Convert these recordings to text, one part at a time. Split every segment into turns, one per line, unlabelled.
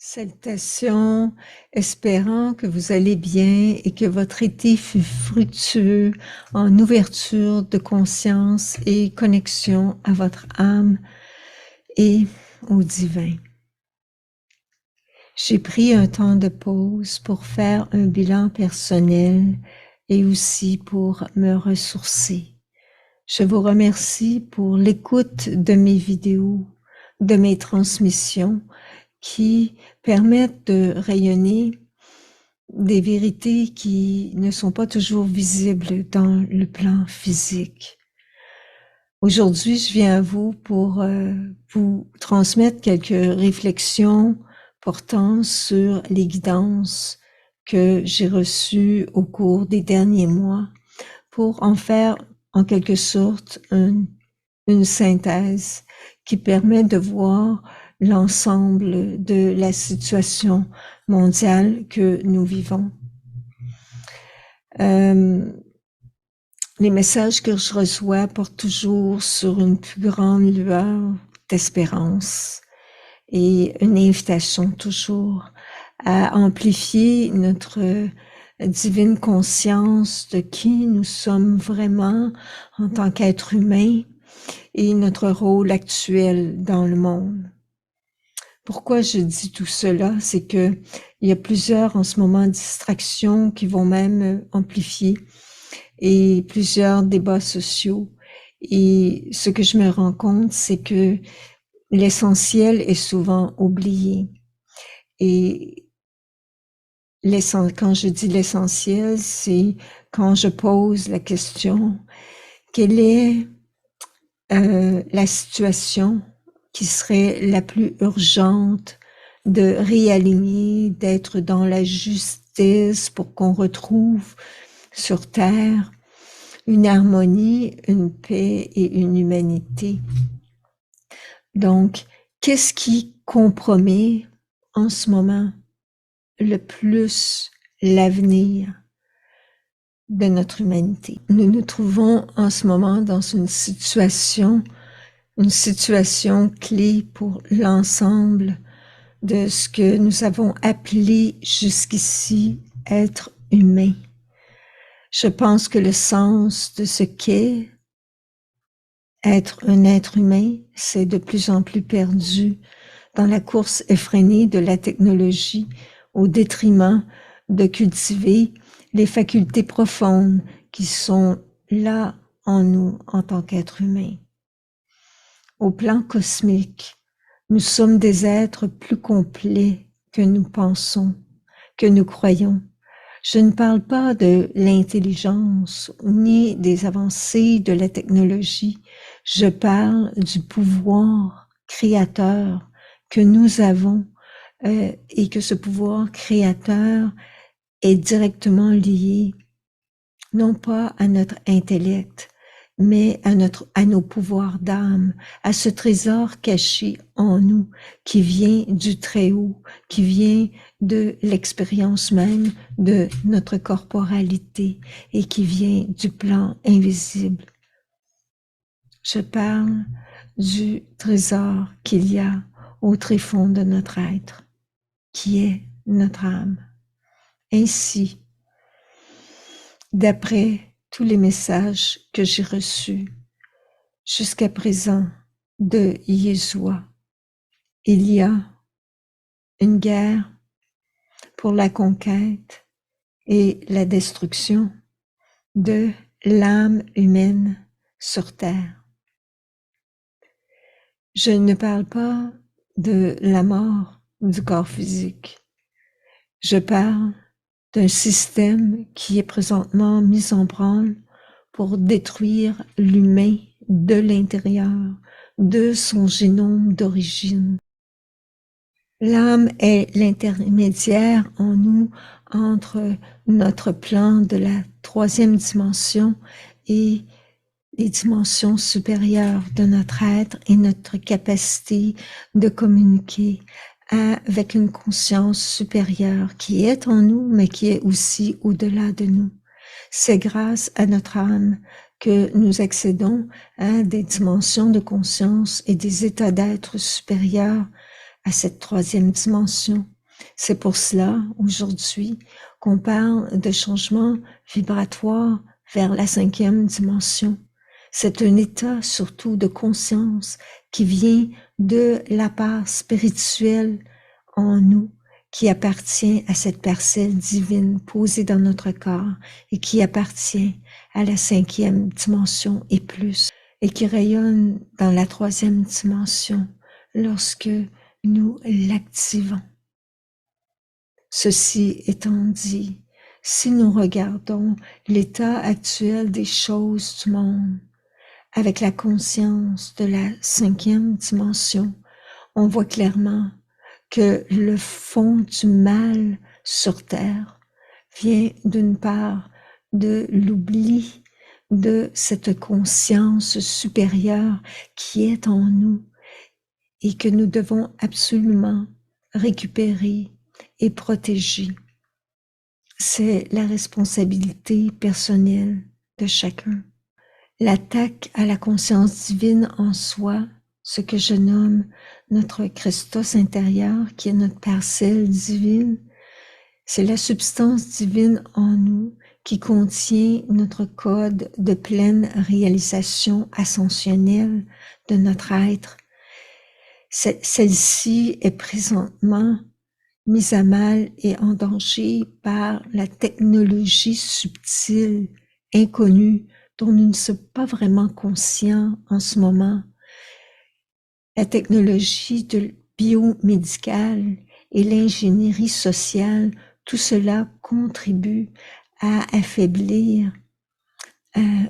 Salutations, espérant que vous allez bien et que votre été fut fructueux en ouverture de conscience et connexion à votre âme et au divin. J'ai pris un temps de pause pour faire un bilan personnel et aussi pour me ressourcer. Je vous remercie pour l'écoute de mes vidéos, de mes transmissions qui permettent de rayonner des vérités qui ne sont pas toujours visibles dans le plan physique. Aujourd'hui, je viens à vous pour vous transmettre quelques réflexions portant sur les guidances que j'ai reçues au cours des derniers mois pour en faire en quelque sorte une synthèse qui permet de voir l'ensemble de la situation mondiale que nous vivons. Les messages que je reçois portent toujours sur une plus grande lueur d'espérance et une invitation toujours à amplifier notre divine conscience de qui nous sommes vraiment en tant qu'être humain et notre rôle actuel dans le monde. Pourquoi je dis tout cela? C'est que il y a plusieurs en ce moment distractions qui vont même amplifier et plusieurs débats sociaux. Et ce que je me rends compte, c'est que l'essentiel est souvent oublié. Et quand je dis l'essentiel, c'est quand je pose la question, quelle est la situation qui serait la plus urgente de réaligner, d'être dans la justice pour qu'on retrouve sur Terre une harmonie, une paix et une humanité. Donc, qu'est-ce qui compromet en ce moment le plus l'avenir de notre humanité? Nous nous trouvons en ce moment dans une situation clé pour l'ensemble de ce que nous avons appelé jusqu'ici être humain. Je pense que le sens de ce qu'est être un être humain, c'est de plus en plus perdu dans la course effrénée de la technologie au détriment de cultiver les facultés profondes qui sont là en nous en tant qu'être humain. Au plan cosmique, nous sommes des êtres plus complets que nous pensons, que nous croyons. Je ne parle pas de l'intelligence ni des avancées de la technologie. Je parle du pouvoir créateur que nous avons et que ce pouvoir créateur est directement lié non pas à notre intellect, mais à nos pouvoirs d'âme, à ce trésor caché en nous qui vient du Très-Haut, qui vient de l'expérience même de notre corporalité et qui vient du plan invisible. Je parle du trésor qu'il y a au tréfonds de notre être, qui est notre âme. Ainsi, d'après tous les messages que j'ai reçus jusqu'à présent de Yeshua, il y a une guerre pour la conquête et la destruction de l'âme humaine sur Terre. Je ne parle pas de la mort du corps physique. Je parle d'un système qui est présentement mis en branle pour détruire l'humain de l'intérieur, de son génome d'origine. L'âme est l'intermédiaire en nous entre notre plan de la troisième dimension et les dimensions supérieures de notre être et notre capacité de communiquer avec une conscience supérieure qui est en nous, mais qui est aussi au-delà de nous. C'est grâce à notre âme que nous accédons à des dimensions de conscience et des états d'être supérieurs à cette troisième dimension. C'est pour cela, aujourd'hui, qu'on parle de changement vibratoire vers la cinquième dimension. C'est un état surtout de conscience qui vient de la part spirituelle en nous, qui appartient à cette parcelle divine posée dans notre corps et qui appartient à la cinquième dimension et plus, et qui rayonne dans la troisième dimension lorsque nous l'activons. Ceci étant dit, si nous regardons l'état actuel des choses du monde avec la conscience de la cinquième dimension, on voit clairement que le fond du mal sur terre vient d'une part de l'oubli de cette conscience supérieure qui est en nous et que nous devons absolument récupérer et protéger. C'est la responsabilité personnelle de chacun. L'attaque à la conscience divine en soi, ce que je nomme notre Christos intérieur, qui est notre parcelle divine, c'est la substance divine en nous qui contient notre code de pleine réalisation ascensionnelle de notre être. Celle-ci est présentement mise à mal et en danger par la technologie subtile, inconnue, dont nous ne sommes pas vraiment conscients en ce moment. La technologie biomédicale et l'ingénierie sociale, tout cela contribue à affaiblir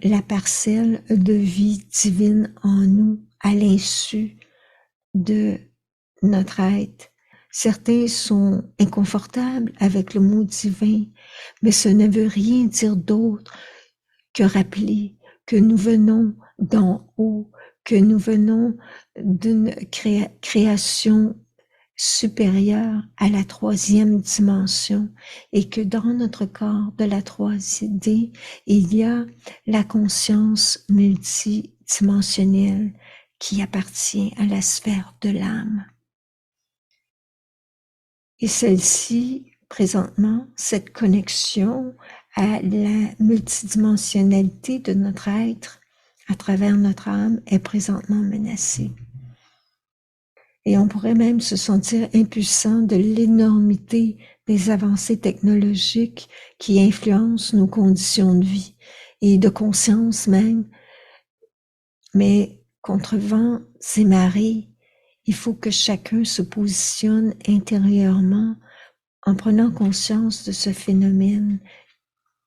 la parcelle de vie divine en nous à l'insu de notre être. Certains sont inconfortables avec le mot divin, mais ce ne veut rien dire d'autre que rappeler que nous venons d'en haut, que nous venons d'une création supérieure à la troisième dimension et que dans notre corps de la 3D, il y a la conscience multidimensionnelle qui appartient à la sphère de l'âme. Et celle-ci, présentement, cette connexion à la multidimensionnalité de notre être à travers notre âme est présentement menacée. Et on pourrait même se sentir impuissant de l'énormité des avancées technologiques qui influencent nos conditions de vie et de conscience même. Mais contre vents et marées, il faut que chacun se positionne intérieurement en prenant conscience de ce phénomène,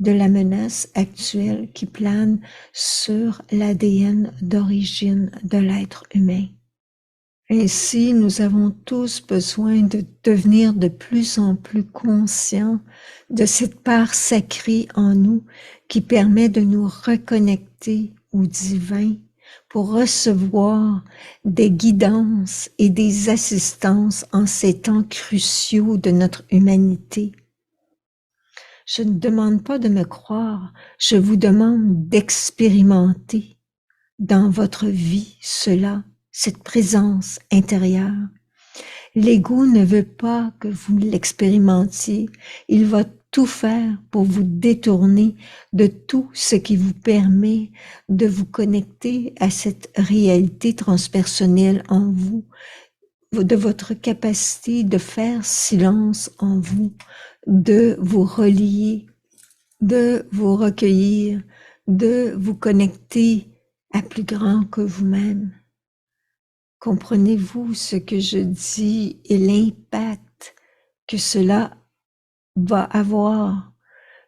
de la menace actuelle qui plane sur l'ADN d'origine de l'être humain. Ainsi, nous avons tous besoin de devenir de plus en plus conscients de cette part sacrée en nous qui permet de nous reconnecter au divin pour recevoir des guidances et des assistances en ces temps cruciaux de notre humanité. Je ne demande pas de me croire, je vous demande d'expérimenter dans votre vie cela, cette présence intérieure. L'ego ne veut pas que vous l'expérimentiez, il va tout faire pour vous détourner de tout ce qui vous permet de vous connecter à cette réalité transpersonnelle en vous, de votre capacité de faire silence en vous, de vous relier, de vous recueillir, de vous connecter à plus grand que vous-même. Comprenez-vous ce que je dis et l'impact que cela va avoir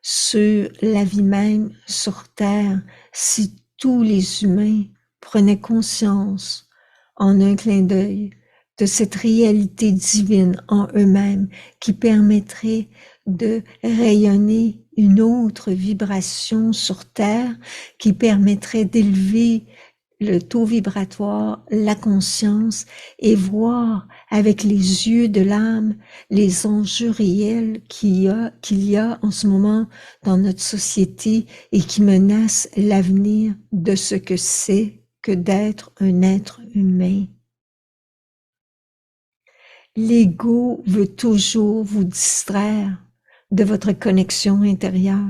sur la vie même sur Terre si tous les humains prenaient conscience en un clin d'œil de cette réalité divine en eux-mêmes qui permettrait de rayonner une autre vibration sur Terre, qui permettrait d'élever le taux vibratoire, la conscience et voir avec les yeux de l'âme les enjeux réels qu'il y a en ce moment dans notre société et qui menacent l'avenir de ce que c'est que d'être un être humain. L'ego veut toujours vous distraire de votre connexion intérieure,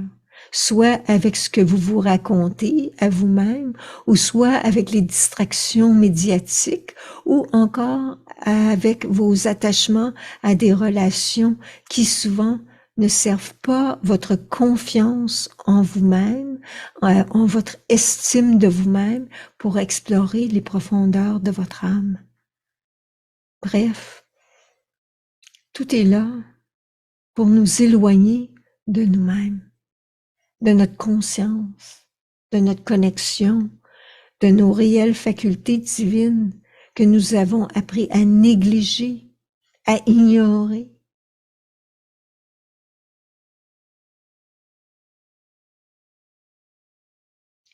soit avec ce que vous vous racontez à vous-même, ou soit avec les distractions médiatiques, ou encore avec vos attachements à des relations qui souvent ne servent pas votre confiance en vous-même, en votre estime de vous-même pour explorer les profondeurs de votre âme. Bref, tout est là pour nous éloigner de nous-mêmes, de notre conscience, de notre connexion, de nos réelles facultés divines que nous avons appris à négliger, à ignorer.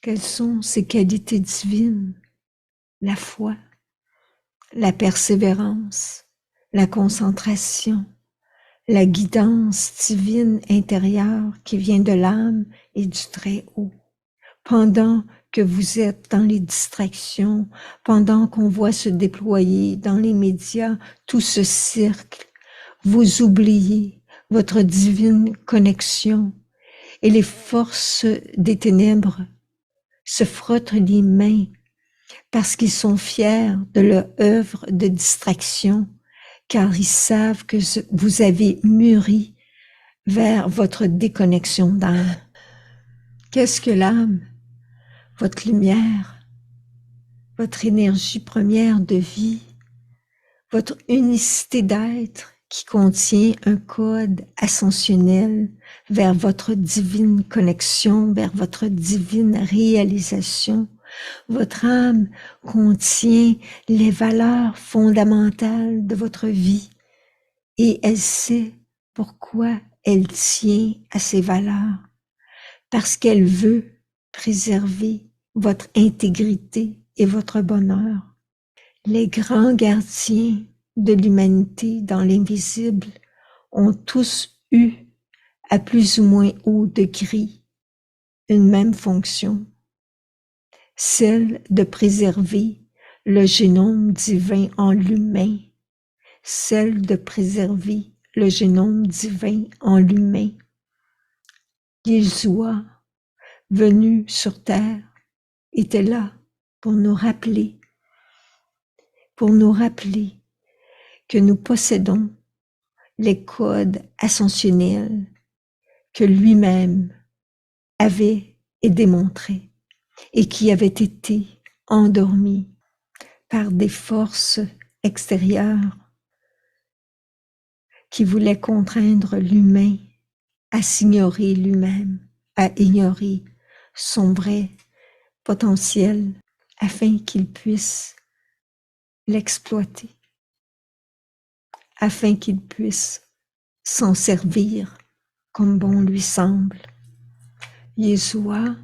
Quelles sont ces qualités divines? La foi, la persévérance, la concentration, la guidance divine intérieure qui vient de l'âme et du Très-Haut. Pendant que vous êtes dans les distractions, pendant qu'on voit se déployer dans les médias tout ce cirque, vous oubliez votre divine connexion et les forces des ténèbres se frottent les mains parce qu'ils sont fiers de leur œuvre de distraction, car ils savent que vous avez mûri vers votre déconnexion d'âme. Qu'est-ce que l'âme? Votre lumière, votre énergie première de vie, votre unicité d'être qui contient un code ascensionnel vers votre divine connexion, vers votre divine réalisation. Votre âme contient les valeurs fondamentales de votre vie et elle sait pourquoi elle tient à ces valeurs, parce qu'elle veut préserver votre intégrité et votre bonheur. Les grands gardiens de l'humanité dans l'invisible ont tous eu, à plus ou moins haut degré, une même fonction, celle de préserver le génome divin en l'humain, celle de préserver le génome divin en l'humain. Yeshua, venu sur terre, était là pour nous rappeler que nous possédons les codes ascensionnels que lui-même avait et démontré et qui avaient été endormis par des forces extérieures qui voulaient contraindre l'humain à s'ignorer lui-même, à ignorer son vrai potentiel afin qu'il puisse l'exploiter, afin qu'il puisse s'en servir comme bon lui semble. Yeshua,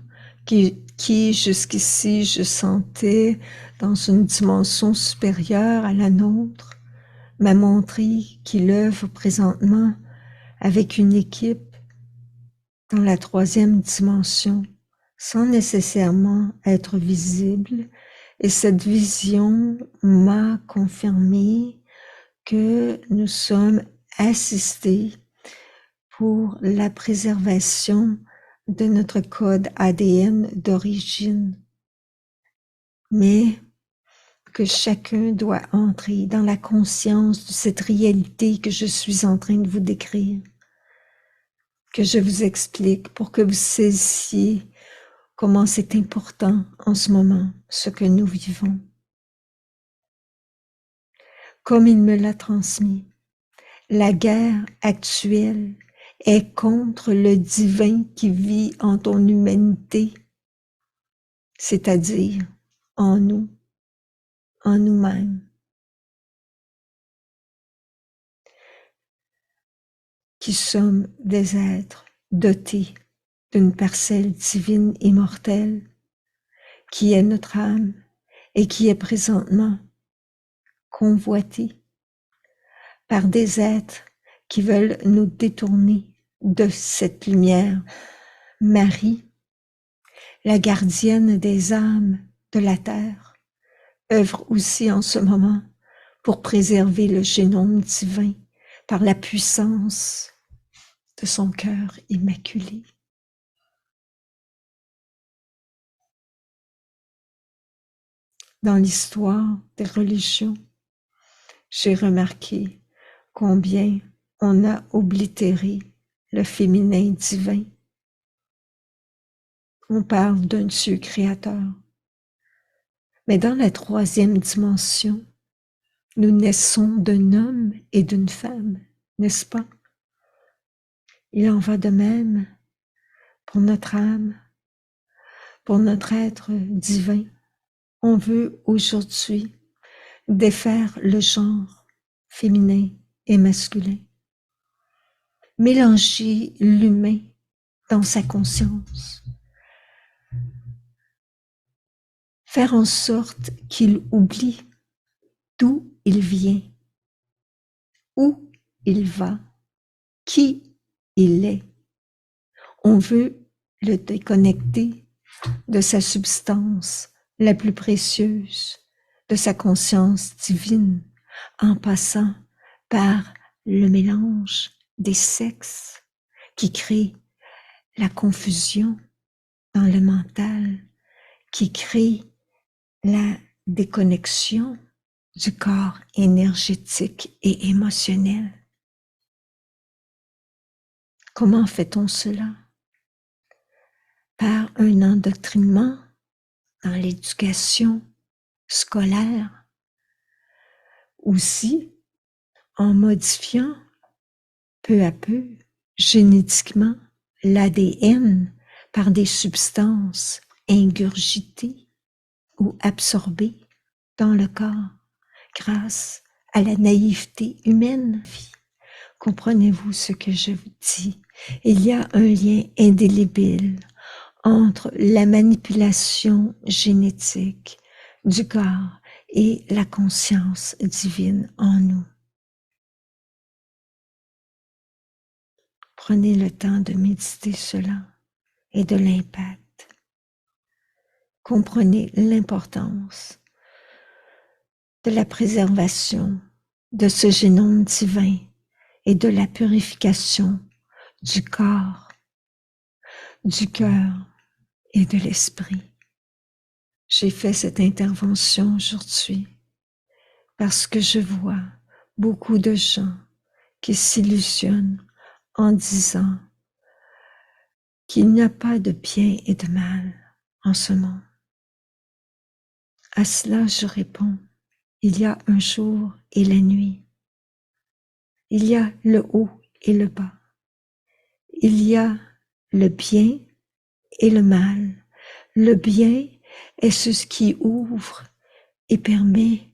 qui jusqu'ici je sentais dans une dimension supérieure à la nôtre, m'a montré qu'il œuvre présentement avec une équipe dans la 3e dimension, sans nécessairement être visible, et cette vision m'a confirmé que nous sommes assistés pour la préservation de notre code ADN d'origine, mais que chacun doit entrer dans la conscience de cette réalité que je suis en train de vous décrire, que je vous explique pour que vous saisissiez comment c'est important en ce moment, ce que nous vivons. Comme il me l'a transmis, la guerre actuelle est contre le divin qui vit en ton humanité, c'est-à-dire en nous, en nous-mêmes. Qui sommes des êtres dotés d'une parcelle divine immortelle, qui est notre âme et qui est présentement convoitée par des êtres qui veulent nous détourner de cette lumière. Marie, la gardienne des âmes de la terre, œuvre aussi en ce moment pour préserver le génome divin par la puissance de son cœur immaculé. Dans l'histoire des religions, j'ai remarqué combien on a oblitéré le féminin divin. On parle d'un Dieu créateur. Mais dans la troisième dimension, nous naissons d'un homme et d'une femme, n'est-ce pas? Il en va de même pour notre âme, pour notre être divin. On veut aujourd'hui défaire le genre féminin et masculin, mélanger l'humain dans sa conscience, faire en sorte qu'il oublie d'où il vient, où il va, qui il est. On veut le déconnecter de sa substance la plus précieuse, de sa conscience divine, en passant par le mélange des sexes qui crée la confusion dans le mental, qui crée la déconnexion du corps énergétique et émotionnel. Comment fait-on cela? Par un endoctrinement dans l'éducation scolaire, aussi en modifiant peu à peu génétiquement l'ADN par des substances ingurgitées ou absorbées dans le corps grâce à la naïveté humaine. Comprenez-vous ce que je vous dis? Il y a un lien indélébile entre la manipulation génétique du corps et la conscience divine en nous. Prenez le temps de méditer cela et de l'impact. Comprenez l'importance de la préservation de ce génome divin et de la purification du corps, du cœur et de l'esprit. J'ai fait cette intervention aujourd'hui parce que je vois beaucoup de gens qui s'illusionnent en disant qu'il n'y a pas de bien et de mal en ce monde. À cela, je réponds, il y a un jour et la nuit. Il y a le haut et le bas. Il y a le bien et le mal. Le bien est ce qui ouvre et permet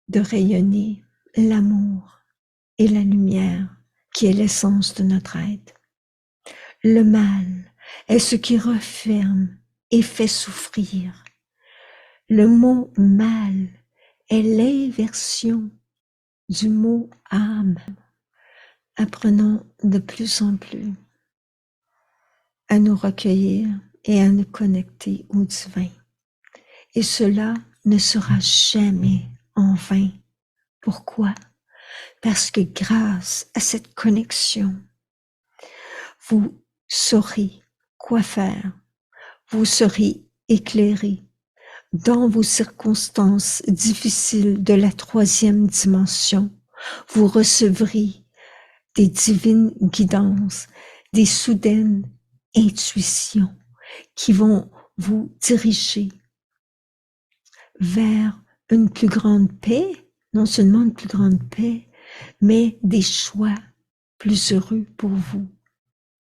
de rayonner l'amour et la lumière qui est l'essence de notre être. Le mal est ce qui referme et fait souffrir. Le mot mal est l'inversion du mot âme. Apprenons de plus en plus à nous recueillir et à nous connecter au divin. Et cela ne sera jamais en vain. Pourquoi? Parce que grâce à cette connexion, vous saurez quoi faire. Vous serez éclairé dans vos circonstances difficiles de la troisième dimension. Vous recevrez des divines guidances, des soudaines intuitions qui vont vous diriger vers une plus grande paix, non seulement une plus grande paix, mais des choix plus heureux pour vous,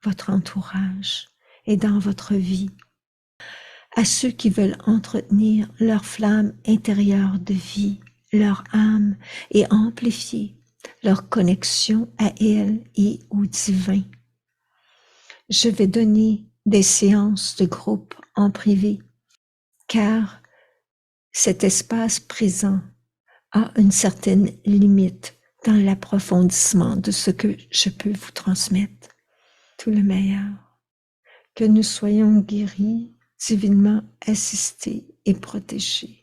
votre entourage et dans votre vie. À ceux qui veulent entretenir leur flamme intérieure de vie, leur âme et amplifier leur connexion à elle et au divin. Je vais donner des séances de groupe en privé, car cet espace présent a une certaine limite dans l'approfondissement de ce que je peux vous transmettre. Tout le meilleur. Que nous soyons guéris, divinement assistés et protégés.